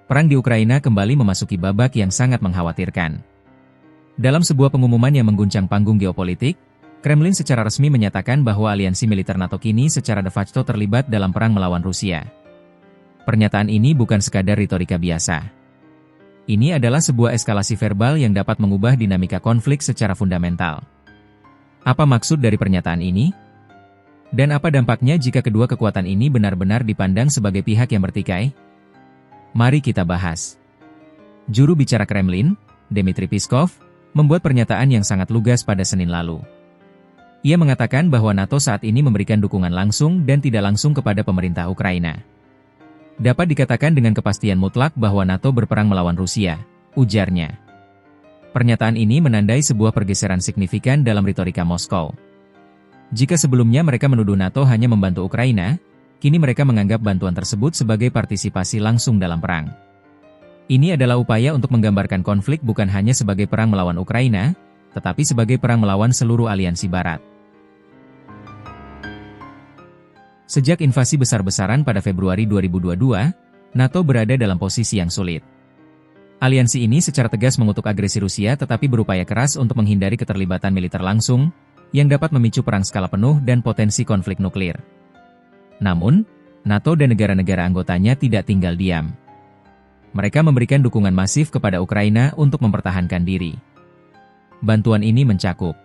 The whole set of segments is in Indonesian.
perang di Ukraina kembali memasuki babak yang sangat mengkhawatirkan. Dalam sebuah pengumuman yang mengguncang panggung geopolitik, Kremlin secara resmi menyatakan bahwa aliansi militer NATO kini secara de facto terlibat dalam perang melawan Rusia. Pernyataan ini bukan sekadar retorika biasa. Ini adalah sebuah eskalasi verbal yang dapat mengubah dinamika konflik secara fundamental. Apa maksud dari pernyataan ini? Dan apa dampaknya jika kedua kekuatan ini benar-benar dipandang sebagai pihak yang bertikai? Mari kita bahas. Juru bicara Kremlin, Dmitry Peskov, membuat pernyataan yang sangat lugas pada Senin lalu. Ia mengatakan bahwa NATO saat ini memberikan dukungan langsung dan tidak langsung kepada pemerintah Ukraina. Dapat dikatakan dengan kepastian mutlak bahwa NATO berperang melawan Rusia, ujarnya. Pernyataan ini menandai sebuah pergeseran signifikan dalam retorika Moskow. Jika sebelumnya mereka menuduh NATO hanya membantu Ukraina, kini mereka menganggap bantuan tersebut sebagai partisipasi langsung dalam perang. Ini adalah upaya untuk menggambarkan konflik bukan hanya sebagai perang melawan Ukraina, tetapi sebagai perang melawan seluruh aliansi Barat. Sejak invasi besar-besaran pada Februari 2022, NATO berada dalam posisi yang sulit. Aliansi ini secara tegas mengutuk agresi Rusia tetapi berupaya keras untuk menghindari keterlibatan militer langsung, yang dapat memicu perang skala penuh dan potensi konflik nuklir. Namun, NATO dan negara-negara anggotanya tidak tinggal diam. Mereka memberikan dukungan masif kepada Ukraina untuk mempertahankan diri. Bantuan ini mencakup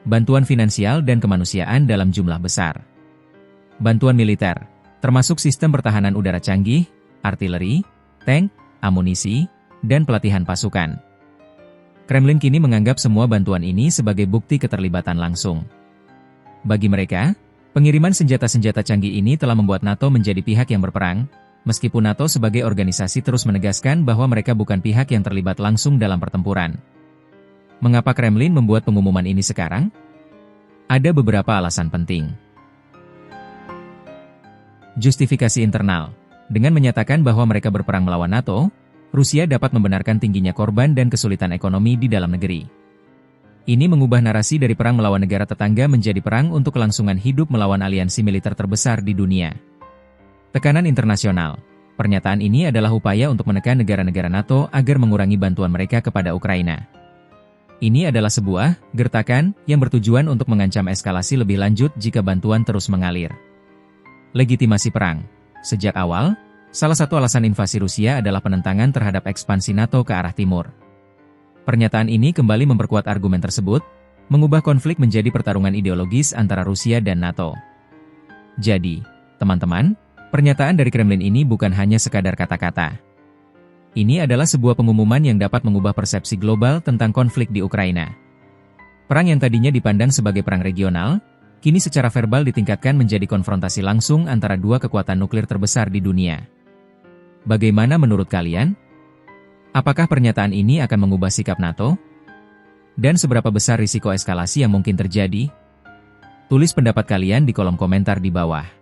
bantuan finansial dan kemanusiaan dalam jumlah besar, bantuan militer, termasuk sistem pertahanan udara canggih, artileri, tank, amunisi, dan pelatihan pasukan. Kremlin kini menganggap semua bantuan ini sebagai bukti keterlibatan langsung. Bagi mereka, pengiriman senjata-senjata canggih ini telah membuat NATO menjadi pihak yang berperang, meskipun NATO sebagai organisasi terus menegaskan bahwa mereka bukan pihak yang terlibat langsung dalam pertempuran. Mengapa Kremlin membuat pengumuman ini sekarang? Ada beberapa alasan penting. Justifikasi internal. Dengan menyatakan bahwa mereka berperang melawan NATO, Rusia dapat membenarkan tingginya korban dan kesulitan ekonomi di dalam negeri. Ini mengubah narasi dari perang melawan negara tetangga menjadi perang untuk kelangsungan hidup melawan aliansi militer terbesar di dunia. Tekanan internasional. Pernyataan ini adalah upaya untuk menekan negara-negara NATO agar mengurangi bantuan mereka kepada Ukraina. Ini adalah sebuah gertakan yang bertujuan untuk mengancam eskalasi lebih lanjut jika bantuan terus mengalir. Legitimasi perang. Sejak awal, salah satu alasan invasi Rusia adalah penentangan terhadap ekspansi NATO ke arah timur. Pernyataan ini kembali memperkuat argumen tersebut, mengubah konflik menjadi pertarungan ideologis antara Rusia dan NATO. Jadi, teman-teman, pernyataan dari Kremlin ini bukan hanya sekadar kata-kata. Ini adalah sebuah pengumuman yang dapat mengubah persepsi global tentang konflik di Ukraina. Perang yang tadinya dipandang sebagai perang regional, kini secara verbal ditingkatkan menjadi konfrontasi langsung antara dua kekuatan nuklir terbesar di dunia. Bagaimana menurut kalian? Apakah pernyataan ini akan mengubah sikap NATO? Dan seberapa besar risiko eskalasi yang mungkin terjadi? Tulis pendapat kalian di kolom komentar di bawah.